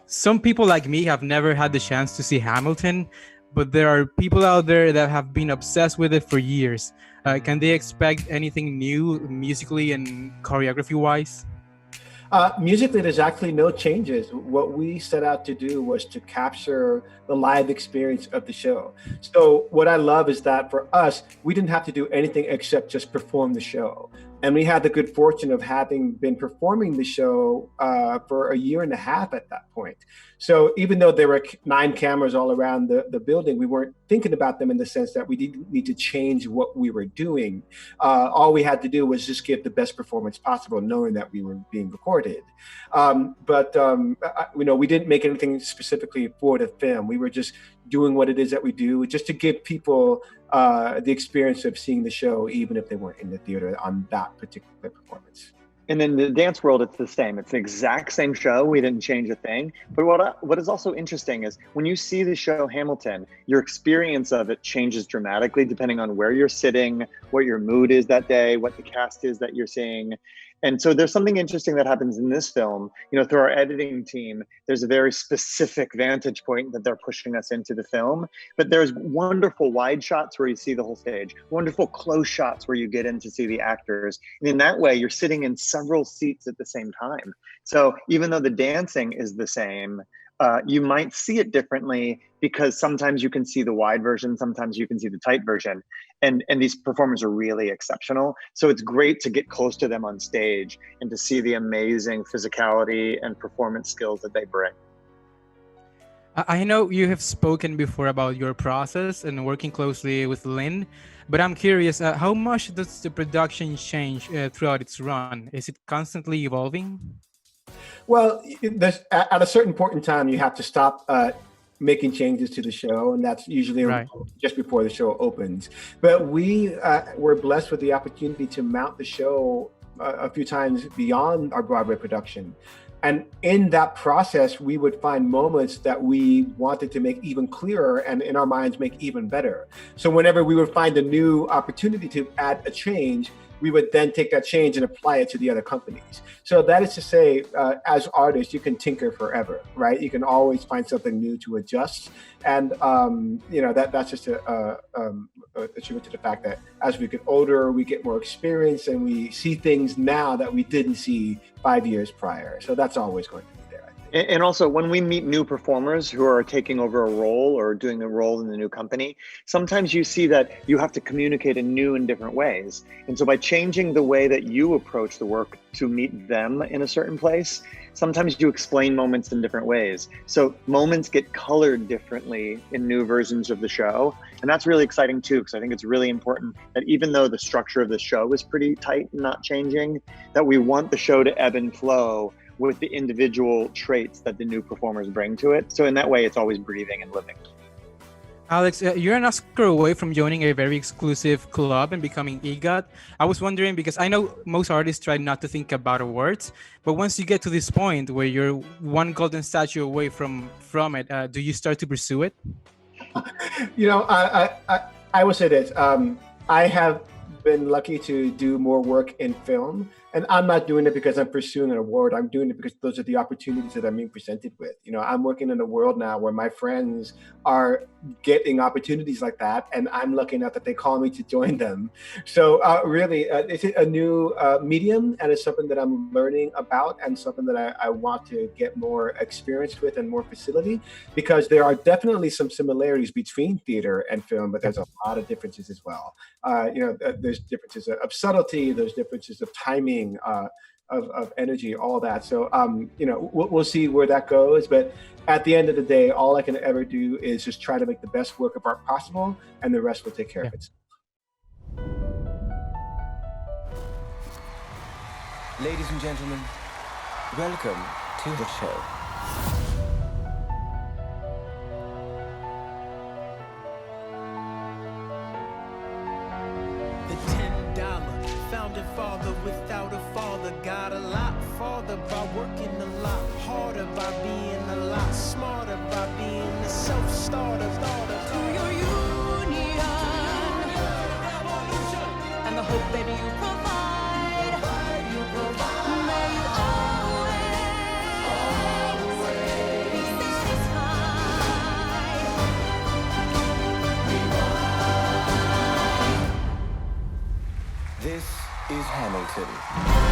Some people like me have never had the chance to see Hamilton, but there are people out there that have been obsessed with it for years. Can they expect anything new musically and choreography wise? Musically, there's actually no changes. What we set out to do was to capture the live experience of the show. So, what I love is that for us, we didn't have to do anything except just perform the show. And we had the good fortune of having been performing the show for a year and a half at that point. So, even though there were 9 cameras all around the building, we weren't thinking about them in the sense that we didn't need to change what we were doing. All we had to do was just give the best performance possible, knowing that we were being recorded. We didn't make anything specifically for the film. We were just doing what it is that we do, just to give people the experience of seeing the show, even if they weren't in the theater on that particular performance. And in the dance world, it's the same. It's the exact same show. We didn't change a thing. But what is also interesting is when you see the show Hamilton, your experience of it changes dramatically depending on where you're sitting, what your mood is that day, what the cast is that you're seeing. And so there's something interesting that happens in this film. Through our editing team, there's a very specific vantage point that they're pushing us into the film. But there's wonderful wide shots where you see the whole stage, wonderful close shots where you get in to see the actors. And in that way, you're sitting in several seats at the same time. So even though the dancing is the same, you might see it differently because sometimes you can see the wide version, sometimes you can see the tight version. And these performers are really exceptional. So it's great to get close to them on stage and to see the amazing physicality and performance skills that they bring. I know you have spoken before about your process and working closely with Lynn, but I'm curious, how much does the production change throughout its run? Is it constantly evolving? Well, at a certain point in time, you have to stop making changes to the show, and that's usually just before the show opens. But we were blessed with the opportunity to mount the show a few times beyond our Broadway production. And in that process, we would find moments that we wanted to make even clearer and in our minds make even better. So whenever we would find a new opportunity to add a change, we would then take that change and apply it to the other companies. So that is to say, as artists, you can tinker forever, right? You can always find something new to adjust. And, that's just a tribute to the fact that as we get older, we get more experience and we see things now that we didn't see 5 years prior. So that's always going to be there. And also, when we meet new performers who are taking over a role or doing a role in the new company, sometimes you see that you have to communicate in new and different ways. And so by changing the way that you approach the work to meet them in a certain place, sometimes you explain moments in different ways. So moments get colored differently in new versions of the show. And that's really exciting too, because I think it's really important that even though the structure of the show is pretty tight and not changing, that we want the show to ebb and flow with the individual traits that the new performers bring to it. So in that way, it's always breathing and living. Alex, you're an Oscar away from joining a very exclusive club and becoming EGOT. I was wondering, because I know most artists try not to think about awards, but once you get to this point where you're one golden statue away from it, do you start to pursue it? I will say this. I have been lucky to do more work in film, and I'm not doing it because I'm pursuing an award. I'm doing it because those are the opportunities that I'm being presented with. I'm working in a world now where my friends are getting opportunities like that, and I'm lucky enough that they call me to join them. So really, it's a new medium, and it's something that I'm learning about, and something that I want to get more experience with and more facility, because there are definitely some similarities between theater and film, but there's a lot of differences as well. There's differences of subtlety, there's differences of timing, of energy, all that. So, we'll see where that goes. But at the end of the day, all I can ever do is just try to make the best work of art possible, and the rest will take care of itself. Ladies and gentlemen, welcome to the show. Founding father without a father, got a lot farther by working a lot harder, by being a lot smarter, by being a self-starter. To your union and the hope that you provide, may you always be is Hamilton.